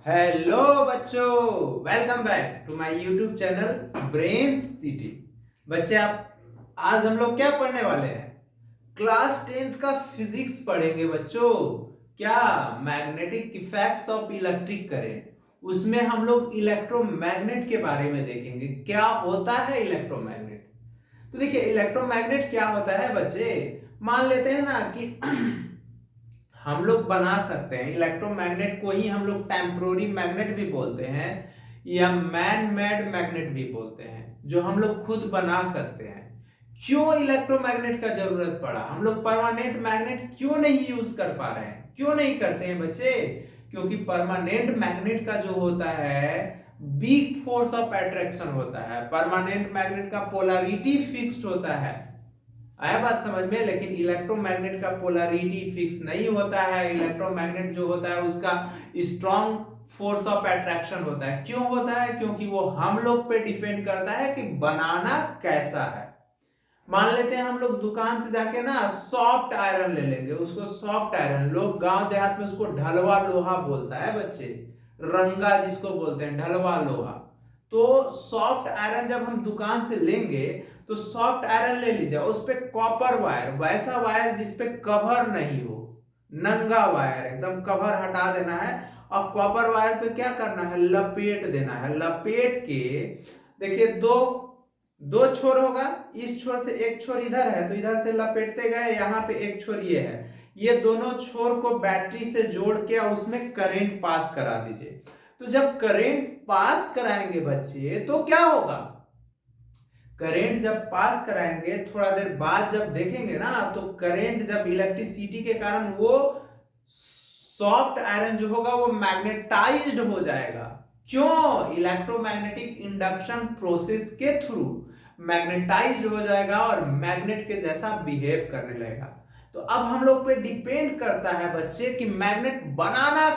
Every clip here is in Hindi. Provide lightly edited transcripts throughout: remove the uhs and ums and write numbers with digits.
हेलो बच्चों, welcome back to my YouTube channel brain city. बच्चे आप आज हम लोग क्या पढ़ने वाले हैं? क्लास 10th का फिजिक्स पढ़ेंगे बच्चों। क्या magnetic effects of electric current, उसमें हम लोग इलेक्ट्रोमैग्नेट के बारे में देखेंगे। क्या होता है इलेक्ट्रोमैग्नेट? तो देखिए, इलेक्ट्रोमैग्नेट क्या होता है बच्चे। मान लेते हैं ना कि हम लोग बना सकते हैं इलेक्ट्रोमैग्नेट को ही हम लोग टेम्पोररी मैग्नेट भी बोलते हैं या मैन मेड मैग्नेट भी बोलते हैं, जो हम लोग खुद बना सकते हैं। क्यों इलेक्ट्रोमैग्नेट का जरूरत पड़ा? हम लोग परमानेंट मैग्नेट क्यों नहीं यूज कर पा रहे हैं? क्यों नहीं करते हैं बच्चे? क्योंकि परमानेंट मैग्नेट का जो होता है वीक फोर्स ऑफ अट्रैक्शन होता है। परमानेंट मैग्नेट का पोलैरिटी फिक्स्ड होता है। आया बात समझ में? लेकिन इलेक्ट्रोमैग्नेट का पोलैरिटी फिक्स नहीं होता है। इलेक्ट्रोमैग्नेट जो होता है उसका स्ट्रॉन्ग फोर्स ऑफ अट्रैक्शन होता है। क्यों होता है? क्योंकि वो हम लोग पे डिपेंड करता है कि बनाना कैसा है। मान लेते हैं हम लोग दुकान से जाके ना सॉफ्ट आयरन ले लेंगे। उसको सॉफ्ट आयरन, लोग गांव देहात में उसको ढलवा लोहा बोलता है बच्चे, रंगा जिसको बोलते हैं, ढलवा लोहा। तो सॉफ्ट आयरन जब हम दुकान से लेंगे तो सॉफ्ट आयरन ले लीजिए, उस पे कॉपर वायर, वैसा वायर जिसपे कवर नहीं हो, नंगा वायर, एकदम कवर हटा देना है। और कॉपर वायर पे क्या करना है? लपेट देना है। लपेट के देखिए, दो दो छोर होगा, इस छोर से एक छोर इधर है तो इधर से लपेटते गए, यहाँ पे एक छोर ये है। ये दोनों छोर को बैटरी से जोड़ के उसमें करंट पास करा दीजिए। तो जब करंट पास कराएंगे बच्चे तो क्या होगा? करंट जब पास कराएंगे, थोड़ा देर बाद जब देखेंगे ना, तो करंट जब इलेक्ट्रिसिटी के कारण वो सॉफ्ट आयरन जो होगा वो मैग्नेटाइज्ड हो जाएगा। क्यों? इलेक्ट्रोमैग्नेटिक इंडक्शन प्रोसेस के थ्रू मैग्नेटाइज्ड हो जाएगा और मैग्नेट के जैसा बिहेव करने लगेगा। तो अब हम लोग पे डिपेंड करता है बच्चे कि मैग्नेट बनाना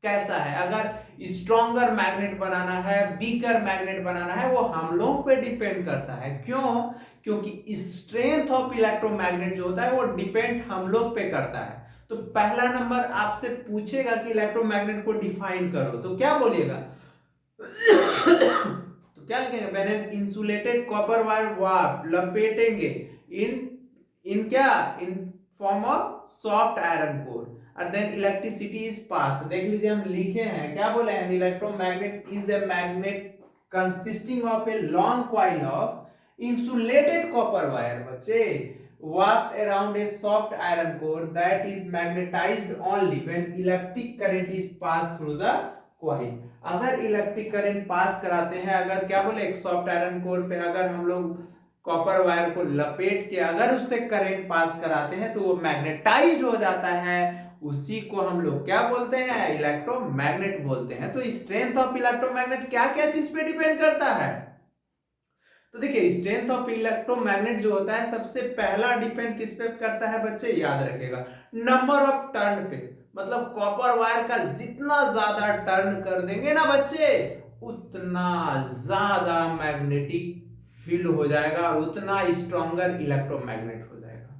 कैसा है। अगर स्ट्रॉन्गर मैग्नेट बनाना है, वीकर मैग्नेट बनाना है, वो हम लोग पे डिपेंड करता है। क्यों? क्योंकि स्ट्रेंथ ऑफ इलेक्ट्रोमैग्नेट जो होता है वो डिपेंड हम लोग पे करता है। तो पहला नंबर आपसे पूछेगा कि इलेक्ट्रोमैग्नेट को डिफाइन करो, तो क्या बोलिएगा? तो क्या लिखेंगे? When an insulated copper wire warp, लपेटेंगे इन इन क्या, in form of soft iron core, और देन इलेक्ट्रिसिटी इज पास। देख लीजिए, हम लिखे हैं, क्या बोले हैं? Electromagnet is a magnet consisting of a long coil of insulated copper wire बच्चे warped around a soft iron core that is magnetized only when electric current is passed through the coil। अगर इलेक्ट्रिक करंट पास कराते हैं, अगर क्या बोले, एक सॉफ्ट आयरन कोर पे अगर हम लोग कॉपर वायर को लपेट के अगर उससे करंट पास कराते हैं तो वो मैग्नेटाइज्ड हो जाता है। उसी को हम लोग क्या बोलते हैं? इलेक्ट्रोमैग्नेट बोलते हैं। तो स्ट्रेंथ ऑफ इलेक्ट्रोमैग्नेट क्या क्या चीज पे डिपेंड करता है? तो देखिए, स्ट्रेंथ ऑफ इलेक्ट्रोमैग्नेट जो होता है सबसे पहला डिपेंड किस पे करता है बच्चे? याद रखिएगा, नंबर ऑफ टर्न पे। मतलब कॉपर वायर का जितना ज्यादा टर्न कर देंगे ना बच्चे, उतना ज्यादा मैग्नेटिक फील्ड हो जाएगा और उतना स्ट्रॉन्गर इलेक्ट्रोमैग्नेट हो जाएगा।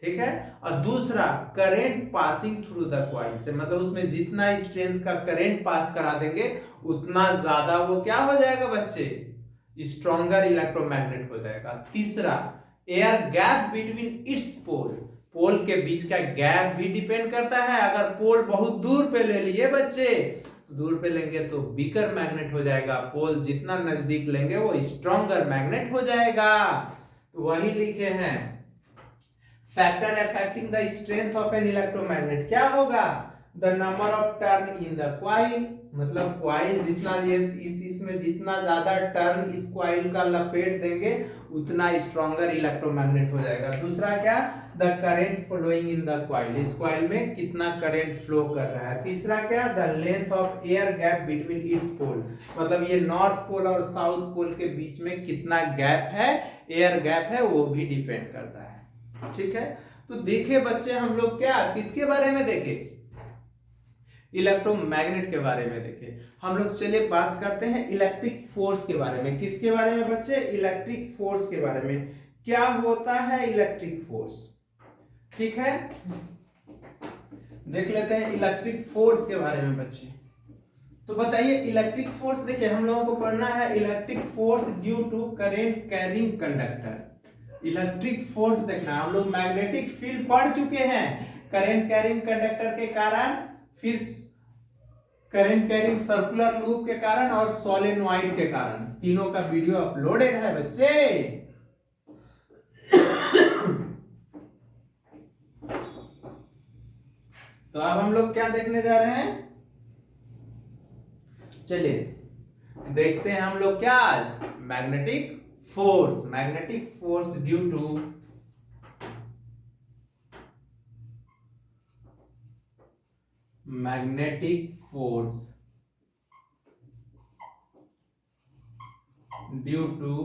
ठीक है। और दूसरा, current passing through the coil से, मतलब उसमें जितना स्ट्रेंथ का करंट पास करा देंगे उतना ज्यादा वो क्या हो जाएगा बच्चे? स्ट्रॉन्गर इलेक्ट्रोमैग्नेट हो जाएगा। तीसरा, एयर गैप बिटवीन इट्स पोल, पोल के बीच का गैप भी डिपेंड करता है। अगर पोल बहुत दूर पे ले लिए बच्चे, दूर पे लेंगे तो वीकर मैग्नेट हो जाएगा, पोल जितना नजदीक लेंगे वो स्ट्रॉन्गर मैग्नेट हो जाएगा। तो वही लिखे हैं, factor affecting the strength of an electromagnet क्या होगा? The number of turn in the coil, मतलब कॉइल जितना ये इसमें जितना ज्यादा टर्न इस कॉइल का लपेट देंगे उतना स्ट्रॉन्गर इलेक्ट्रोमैग्नेट हो जाएगा। दूसरा क्या? The current flowing in the coil, इस कॉइल में कितना करंट फ्लो कर रहा है। तीसरा क्या? The length of air gap between its pole, मतलब ये नॉर्थ पोल और साउथ पोल के बीच में कितना गैप है, एयर गैप है, वो भी डिपेंड करता है। ठीक है। तो देखे बच्चे, हम लोग क्या किसके बारे में देखे? इलेक्ट्रोमैग्नेट के बारे में देखे हम लोग। चलिए बात करते हैं इलेक्ट्रिक फोर्स के बारे में। किसके बारे में बच्चे? इलेक्ट्रिक फोर्स के बारे में। क्या होता है इलेक्ट्रिक फोर्स? ठीक है, देख लेते हैं इलेक्ट्रिक फोर्स के बारे में बच्चे। तो बताइए इलेक्ट्रिक फोर्स, देखिए हम लोगों को पढ़ना है electric force due to current carrying conductor. Electric force देखना, हम लोग मैग्नेटिक फील्ड पढ़ चुके हैं करंट कैरिंग कंडक्टर के कारण, फिर करंट कैरिंग सर्कुलर लूप के कारण और सोलेनोइड के कारण। तीनों का वीडियो अपलोडेड है बच्चे। तो अब हम लोग क्या देखने जा रहे हैं, चलिए देखते हैं हम लोग क्या आज, magnetic force. Magnetic force due to magnetic force due to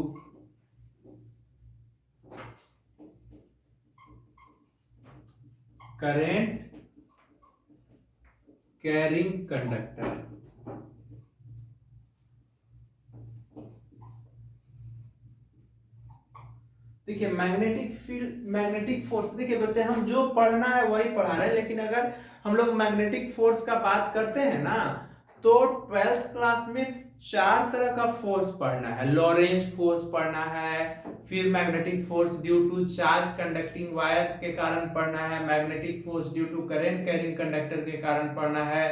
current carrying conductor. देखिए मैग्नेटिक फील्ड, मैग्नेटिक फोर्स, देखिए बच्चे हम जो पढ़ना है वही पढ़ा रहे हैं, लेकिन अगर हम लोग मैग्नेटिक फोर्स का बात करते हैं ना, तो 12th क्लास में 4 तरह का फोर्स पढ़ना है। लॉरेंज फोर्स पढ़ना है, फिर magnetic force due to charge conducting wire के कारण पढ़ना है, magnetic force due to current carrying conductor के कारण पढ़ना है,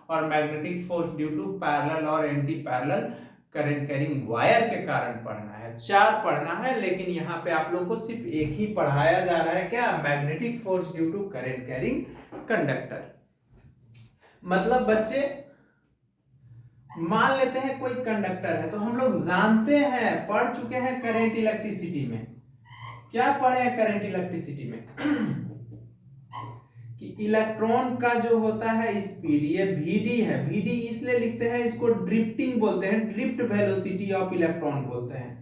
और magnetic force due to parallel और anti parallel current carrying wire के कारण पढ़ना है। 4 पढ़ना है, लेकिन यहाँ पे आप लोग को सिर्फ एक ही पढ़ाया जा रहा है, क्या, magnetic force due to current carrying conductor. मतलब बच्चे मान लेते हैं कोई कंडक्टर है, तो हम लोग जानते हैं, पढ़ चुके हैं करंट इलेक्ट्रिसिटी में। क्या पढ़े हैं करंट इलेक्ट्रिसिटी में? कि इलेक्ट्रॉन का जो होता है स्पीड, ये vd है। vd इसलिए लिखते हैं, इसको ड्रिफ्टिंग बोलते हैं, ड्रिफ्ट वेलोसिटी ऑफ इलेक्ट्रॉन बोलते हैं।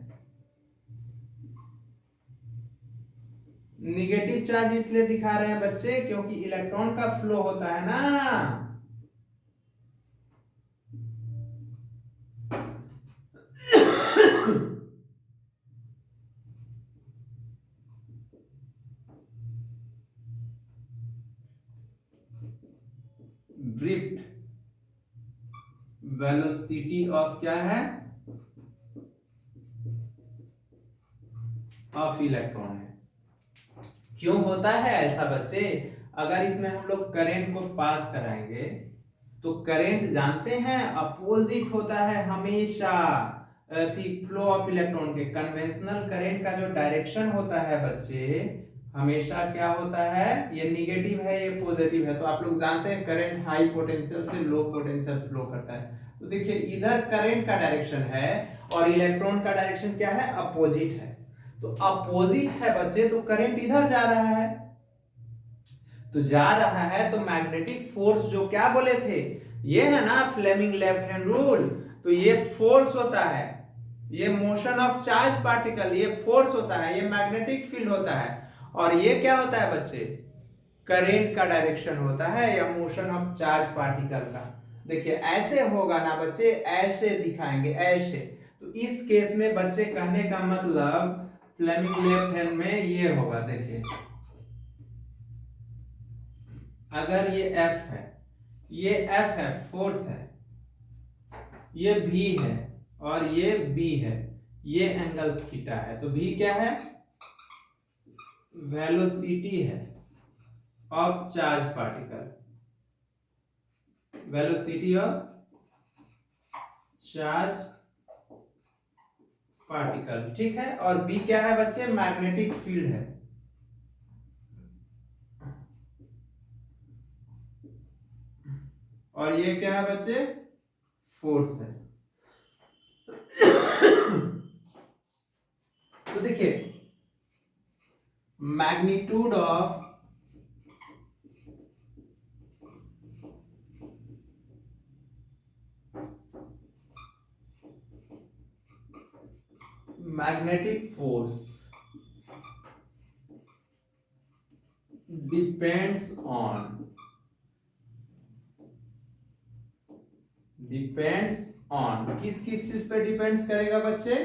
निगेटिव चार्ज इसलिए दिखा रहे हैं बच्चे क्योंकि इलेक्ट्रॉन का फ्लो होता है ना। ड्रिफ्ट वेलोसिटी ऑफ क्या है, ऑफ इलेक्ट्रॉन है। क्यों होता है ऐसा बच्चे? अगर इसमें हम लोग करंट को पास कराएंगे, तो करंट जानते हैं अपोजिट होता है हमेशा फ्लो ऑफ इलेक्ट्रॉन के। कन्वेंशनल करंट का जो डायरेक्शन होता है बच्चे, हमेशा क्या होता है, ये निगेटिव है, ये पॉजिटिव है। तो आप लोग जानते हैं करंट हाई पोटेंशियल से लो पोटेंशियल फ्लो करता है। तो देखिए इधर करंट का डायरेक्शन है और इलेक्ट्रॉन का डायरेक्शन क्या है, अपोजिट है। तो अपोजिट है बच्चे, तो करंट इधर जा रहा है, तो जा रहा है, तो मैग्नेटिक फोर्स जो क्या बोले थे, ये है ना फ्लेमिंग लेफ्ट हैंड रूल। तो ये फोर्स होता है, ये मोशन ऑफ चार्ज पार्टिकल, ये फोर्स होता है, ये मैग्नेटिक फील्ड होता है। और ये क्या होता है बच्चे, करंट का डायरेक्शन होता है, या मोशन ऑफ चार्ज पार्टिकल का। देखिए ऐसे होगा ना बच्चे, ऐसे दिखाएंगे ऐसे। तो इस केस में बच्चे कहने का मतलब फ्लेमिंग लेफ्ट हैंड में ये होगा। देखिए अगर ये F है, ये F है, फोर्स है, ये V है और ये B है, ये एंगल थीटा है, तो V क्या है, वेलोसिटी है of charge particle, velocity of charge particle, ठीक है। और B क्या है बच्चे, मैग्नेटिक फील्ड है। और ये क्या है बच्चे, फोर्स है। तो देखिए magnitude of magnetic force depends on किस किस चीज पे डिपेंड्स करेगा बच्चे,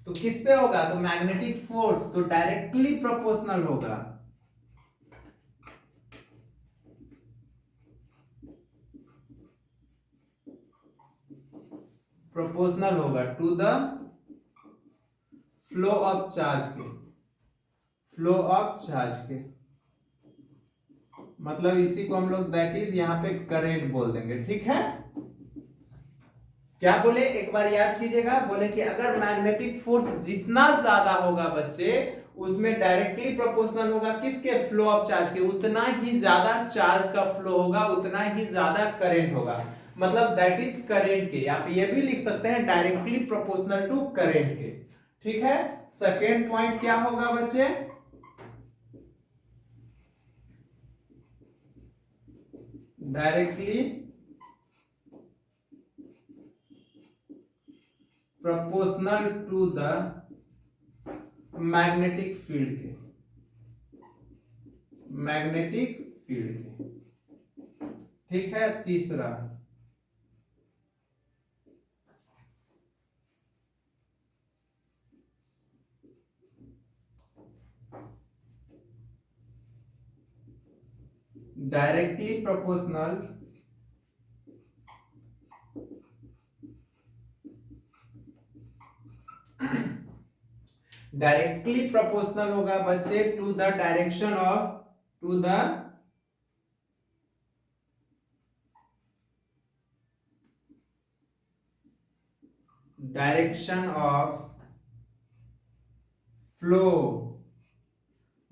तो किस पे होगा, तो मैग्नेटिक फोर्स तो डायरेक्टली प्रोपोर्शनल होगा प्रोपोर्शनल होगा to the flow of charge के, फ्लो ऑफ चार्ज के, मतलब इसी को हम लोग दैट इज यहां पे करंट बोल देंगे। ठीक है, क्या बोले एक बार याद कीजिएगा, बोले कि अगर मैग्नेटिक फोर्स जितना ज्यादा होगा बच्चे उसमें डायरेक्टली प्रोपोर्शनल होगा किसके, फ्लो ऑफ चार्ज के, उतना ही ज्यादा चार्ज का फ्लो होगा, उतना ही ज्यादा करंट होगा, मतलब दैट इज करंट के। आप ये भी लिख सकते हैं डायरेक्टली प्रोपोर्शनल टू करंट के। ठीक है, सेकेंड पॉइंट क्या होगा बच्चे, directly proportional to the magnetic field के, मैग्नेटिक फील्ड के। ठीक है, तीसरा डायरेक्टली प्रोपोर्शनल डायरेक्टली प्रोपोर्शनल होगा बच्चे to the direction of, to the direction of flow,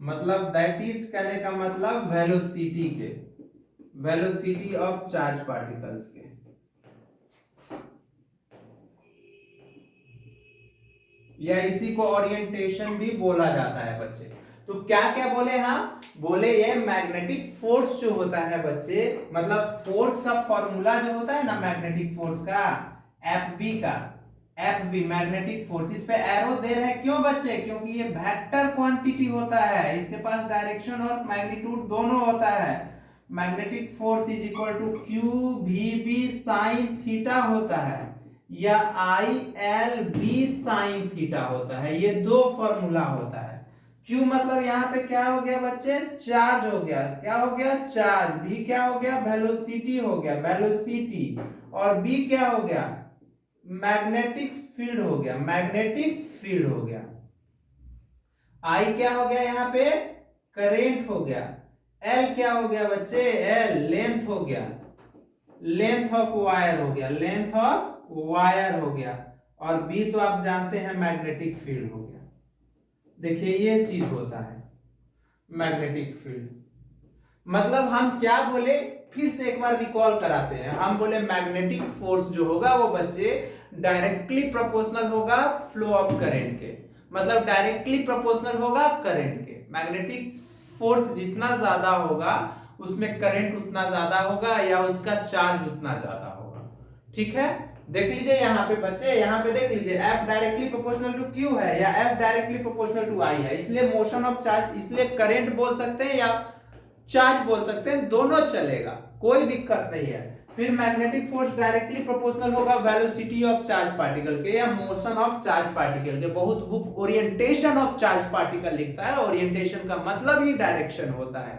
मतलब दैट इज कहने का मतलब वेलोसिटी के, वेलोसिटी ऑफ चार्ज पार्टिकल्स के। या इसी को ओरिएंटेशन भी बोला जाता है बच्चे। तो क्या क्या बोले, हाँ बोले ये मैग्नेटिक फोर्स जो होता है बच्चे, मतलब फोर्स का फॉर्मूला जो होता है ना मैग्नेटिक फोर्स का, एफ बी का, एफ बी मैग्नेटिक फोर्स, इस पे एरो दे रहे हैं क्यों बच्चे, क्योंकि ये वेक्टर क्वांटिटी होता है, इसके पास डायरेक्शन और मैग्नीट्यूड दोनों होता है। Magnetic force is equal to Q V B sine theta होता है, या I L B sine theta होता है, ये दो फॉर्मूला होता है। Q मतलब यहाँ पे क्या हो गया बच्चे, चार्ज हो गया, क्या हो गया चार्ज, V क्या हो गया वेलोसिटी हो गया, वेलोसिटी, और B क्या हो गया मैग्नेटिक फील्ड हो गया, मैग्नेटिक फील्ड हो गया। I क्या हो गया यहाँ पे करेंट हो गया, L क्या हो गया बच्चे, L लेंथ हो गया, लेंथ ऑफ वायर हो गया, लेंथ ऑफ वायर हो गया, और B तो आप जानते हैं मैग्नेटिक फील्ड हो गया। देखिए ये चीज होता है मैग्नेटिक फील्ड, मतलब हम क्या बोले, फिर से एक बार रिकॉल कराते हैं। हम बोले मैग्नेटिक फोर्स जो होगा वो बच्चे डायरेक्टली प्रोपोर्शनल होगा फ्लो ऑफ करंट के, मतलब डायरेक्टली प्रोपोर्शनल होगा करंट के। मैग्नेटिक फोर्स जितना ज्यादा होगा उसमें करंट उतना ज्यादा होगा, या उसका चार्ज उतना ज्यादा होगा। ठीक है, देख लीजिए यहाँ पे बच्चे, यहाँ पे देख लीजिए F directly proportional to Q है, या F directly proportional to I है, इसलिए मोशन ऑफ चार्ज, इसलिए करंट बोल सकते हैं या चार्ज बोल सकते हैं, दोनों चलेगा, कोई दिक्कत नहीं है। फिर मैग्नेटिक फोर्स डायरेक्टली प्रोपोर्शनल होगा वेलोसिटी ऑफ चार्ज पार्टिकल के, या मोशन ऑफ चार्ज पार्टिकल के। बहुत book orientation of charge particle लिखता है, ओरिएंटेशन का मतलब ही डायरेक्शन होता है।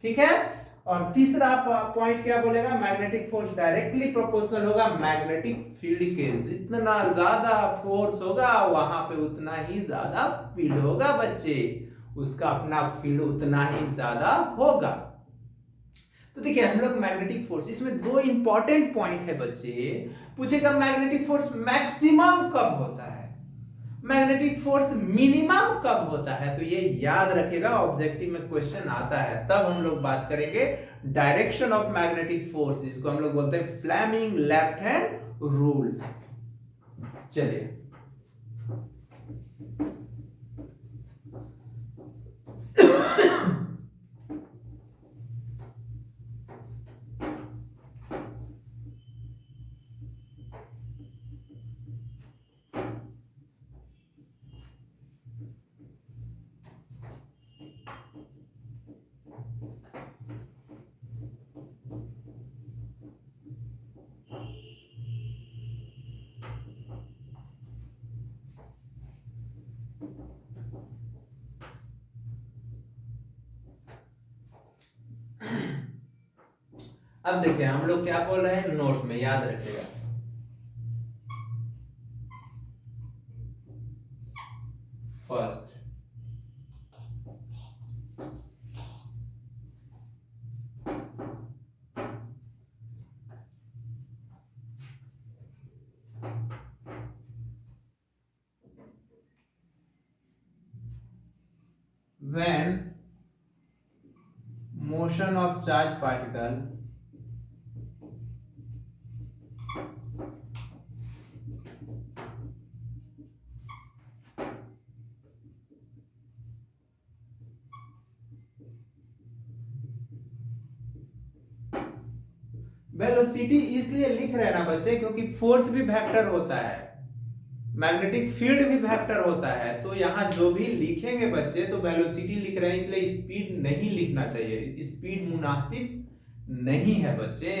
ठीक है, और तीसरा पॉइंट क्या बोलेगा, मैग्नेटिक फोर्स डायरेक्टली प्रोपोर्शनल होगा मैग्नेटिक फील्ड के, जितना ज्यादा फोर्स होगा वहां पे उतना ही ज्यादा फील्ड होगा बच्चे, उसका अपना फील्ड उतना ही ज्यादा होगा। तो देखिए हम लोग मैग्नेटिक फोर्स, इसमें दो इंपॉर्टेंट पॉइंट है बच्चे, पूछेगा मैग्नेटिक फोर्स मैक्सिमम कब होता है, मैग्नेटिक फोर्स मिनिमम कब होता है, तो ये याद रखेगा, ऑब्जेक्टिव में क्वेश्चन आता है। तब हम लोग बात करेंगे डायरेक्शन ऑफ मैग्नेटिक फोर्स, जिसको हम लोग बोलते हैं फ्लेमिंग लेफ्ट हैंड रूल। चलिए अब देखिए हम लोग क्या बोल रहे हैं, नोट में याद रखिएगा, when motion of charge particle velocity इसलिए लिख रहे हैं ना बच्चे क्योंकि फोर्स भी वेक्टर होता है, मैग्नेटिक फील्ड भी वेक्टर होता है, तो यहां जो भी लिखेंगे बच्चे तो वेलोसिटी लिख रहे हैं, इसलिए स्पीड नहीं लिखना चाहिए। स्पीड मुनासिब नहीं है बच्चे,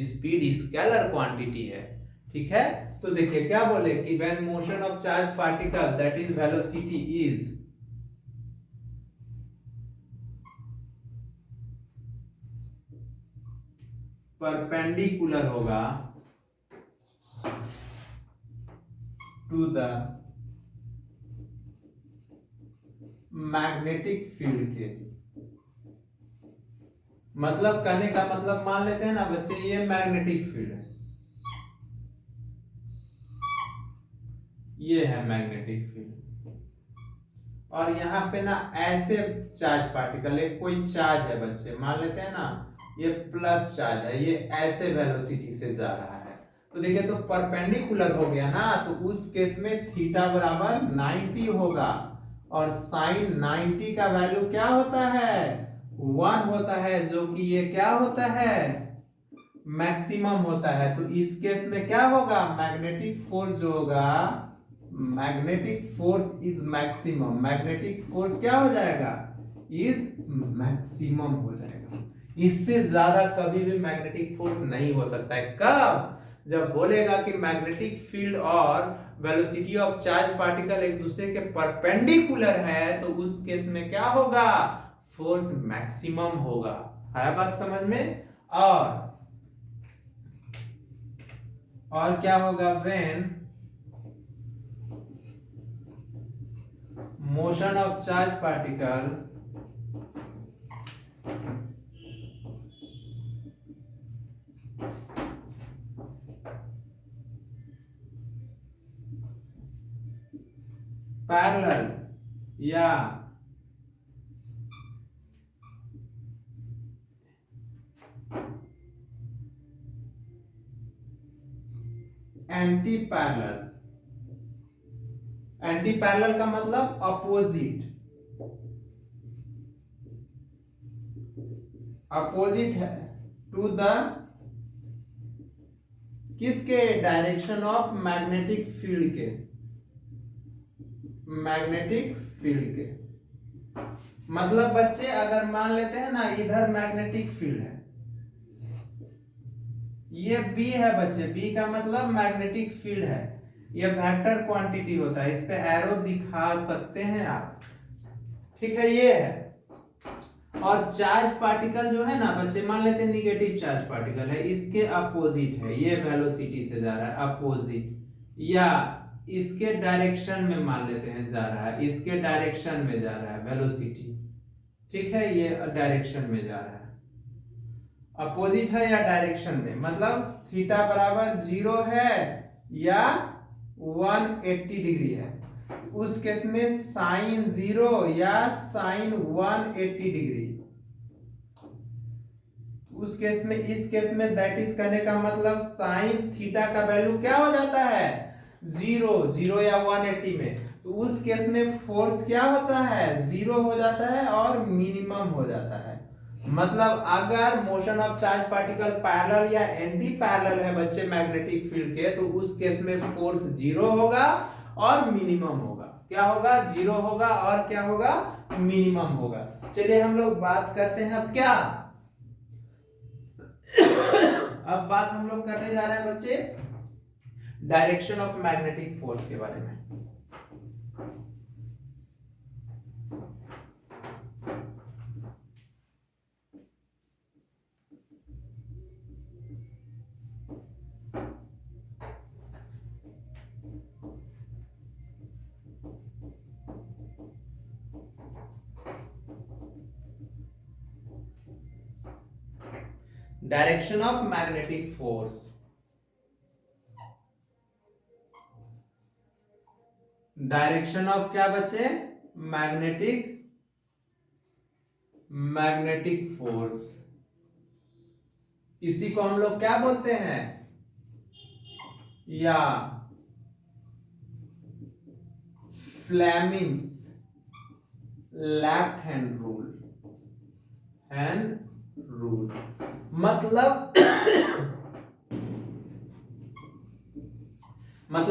स्पीड स्केलर क्वांटिटी है। ठीक है, तो देखिए क्या बोले कि when motion of charge particle that is velocity is perpendicular होगा टू द मैग्नेटिक फील्ड के। मतलब कहने का मतलब मान लेते हैं ना बच्चे, ये मैग्नेटिक फील्ड है, ये है मैग्नेटिक फील्ड, और यहाँ पे ना ऐसे चार्ज पार्टिकल, एक कोई चार्ज है बच्चे, मान लेते हैं ना ये प्लस चार्ज है, ये ऐसे वेलोसिटी से जा रहा है, तो देखिए तो परपेंडिकुलर हो गया ना, तो उस केस में थीटा बराबर 90 होगा, और साइन 90 का वैल्यू क्या होता है 1 होता है, जो कि ये क्या होता है मैक्सिमम होता है। तो इस केस में क्या होगा, मैग्नेटिक फोर्स जो होगा, magnetic force is maximum, magnetic force क्या हो जाएगा इज मैक्सिमम हो जाएगा। इससे ज्यादा कभी भी मैग्नेटिक फोर्स नहीं हो सकता है। कब, जब बोलेगा कि मैग्नेटिक फील्ड और वेलोसिटी ऑफ चार्ज पार्टिकल एक दूसरे के परपेंडिकुलर है, तो उस केस में क्या होगा फोर्स मैक्सिमम होगा। है बात समझ में। और क्या होगा, when motion of charge particle parallel या एंटी पैरेलल, एंटी पैरेलल का मतलब अपोजिट, अपोजिट है टू द किसके डायरेक्शन ऑफ मैग्नेटिक फील्ड के, मैग्नेटिक फील्ड के। मतलब बच्चे अगर मान लेते हैं ना इधर मैग्नेटिक फील्ड है, ये बी है बच्चे, बी का मतलब मैग्नेटिक फील्ड है, ये वेक्टर क्वांटिटी होता है, इस पे एरो दिखा सकते हैं आप। ठीक है, ये है। और चार्ज पार्टिकल जो है ना बच्चे, मान लेते हैं निगेटिव चार्ज पार्टिकल है, इसके अपोजिट है, ये वेलोसिटी से जा रहा है अपोजिट, या इसके डायरेक्शन में मान लेते हैं जा रहा है, इसके डायरेक्शन में जा रहा है वेलोसिटी। ठीक है, ये डायरेक्शन में जा रहा है, अपोजिट है या डायरेक्शन में, मतलब थीटा बराबर 0 है या 180 डिग्री है, उस केस में साइन 0 या साइन 180 डिग्री, उस केस में, इस केस में दैट इज कहने का मतलब साइन थीटा का वैल्यू क्या हो जाता है 0 या 180 में, तो उस केस में फोर्स क्या होता है 0 हो जाता है और मिनिमम हो जाता है। मतलब अगर motion of charge particle parallel या एंटी पैरेलल है बच्चे मैग्नेटिक फील्ड के, तो उस केस में फोर्स 0 होगा और मिनिमम होगा। क्या होगा 0 होगा और क्या होगा मिनिमम होगा। चलिए हम लोग बात करते हैं अब क्या अब बात हम लोग करने जा रहे हैं बच्चे डायरेक्शन ऑफ मैग्नेटिक फोर्स के बारे में। Direction of magnetic force, direction of क्या बच्चे मैग्नेटिक मैग्नेटिक फोर्स, इसी को हम लोग क्या बोलते हैं, या फ्लेमिंग्स लेफ्ट हैंड रूल। मतलब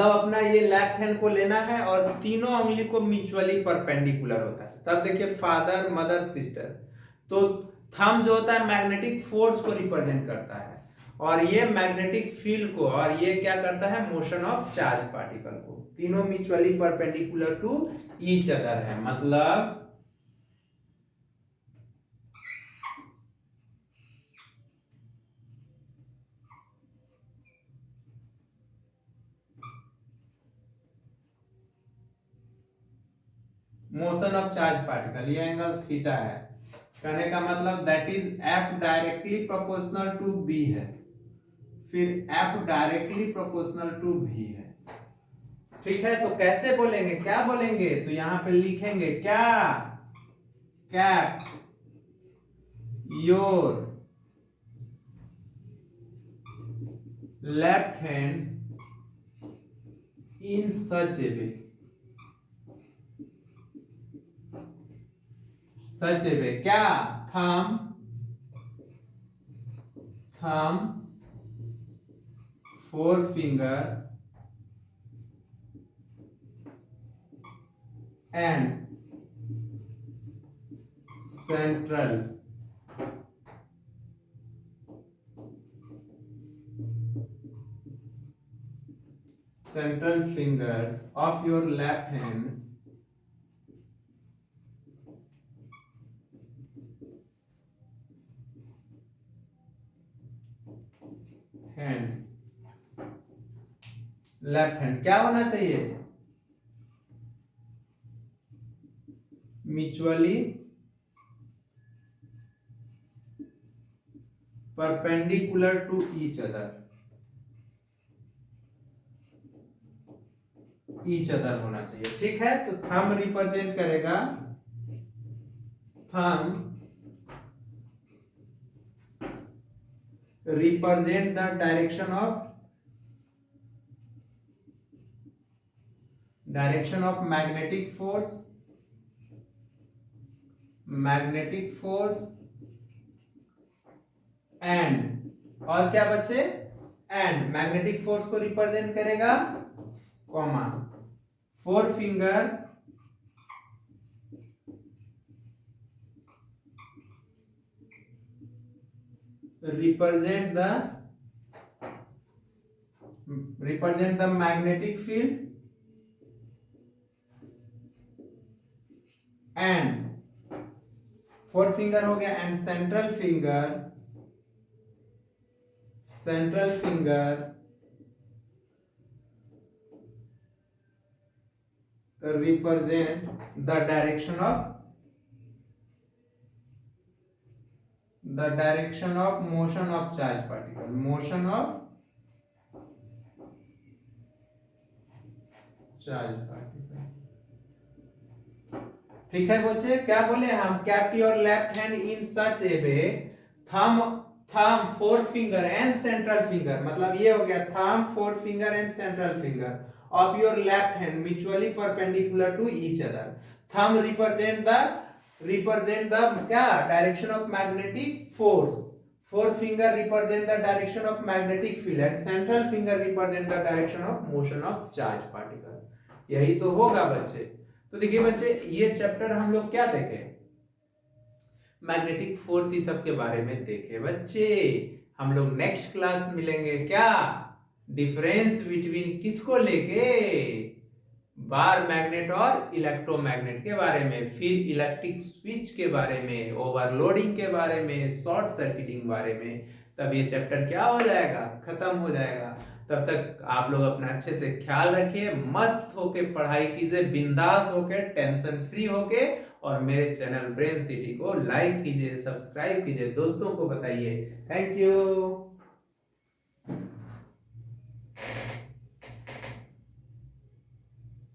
अपना ये लेफ्ट हैंड को लेना है और तीनों उंगली को म्यूचुअली परपेंडिकुलर होता है। तब देखिए फादर मदर सिस्टर, तो थंब जो होता है मैग्नेटिक फोर्स को रिप्रेजेंट करता है और ये मैग्नेटिक फील्ड को, और ये क्या करता है, मोशन ऑफ चार्ज पार्टिकल को। तीनों mutually perpendicular to each other है, मतलब मोशन ऑफ चार्ज पार्टिकल, ये एंगल थीटा है। कहने का मतलब that is F directly proportional to B है, फिर एफ डायरेक्टली प्रोपोर्शनल टू भी है। ठीक है, तो कैसे बोलेंगे, क्या बोलेंगे, तो यहां पे लिखेंगे क्या, cap your left hand in such a way, such a way, क्या, thumb forefinger and central fingers of your left hand left hand क्या होना चाहिए, mutually perpendicular to each other होना चाहिए। ठीक है, तो थंब रिप्रेजेंट करेगा, thumb represent the direction of magnetic force and, और क्या बच्चे, एंड मैग्नेटिक फोर्स को रिप्रेजेंट करेगा, comma, forefinger represent the magnetic field and forefinger हो गया, and central finger represent the direction of motion of charge particle, ठीक है बच्चे, क्या बोले हम, cap your left hand in such a way, thumb four finger and central finger, मतलब ये हो गया thumb four finger and central finger of your left hand mutually perpendicular to each other, thumb represent the क्या, direction of magnetic force, four finger represent the direction of magnetic field and central finger represent the direction of motion of charge particle. यही तो होगा बच्चे। तो देखिए बच्चे, ये चैप्टर हम लोग क्या देखे, मैग्नेटिक फोर्स ही सब के बारे में देखे बच्चे। हम लोग नेक्स्ट क्लास मिलेंगे, क्या, डिफरेंस बिटवीन किसको लेके, बार मैग्नेट और इलेक्ट्रोमैग्नेट के बारे में, फिर इलेक्ट्रिक स्विच के बारे में, ओवरलोडिंग के बारे में, शॉर्ट सर्किटिंग बारे में। तब ये चैप्टर क्या हो जाएगा, खत्म हो जाएगा। तब तक आप लोग अपना अच्छे से ख्याल रखिए, मस्त होके पढ़ाई कीजिए, बिंदास होके, टेंशन फ्री होके, और मेरे चैनल ब्रेन सिटी को लाइक कीजिए, सब्सक्राइब कीजिए, दोस्तों को बताइए। Thank you.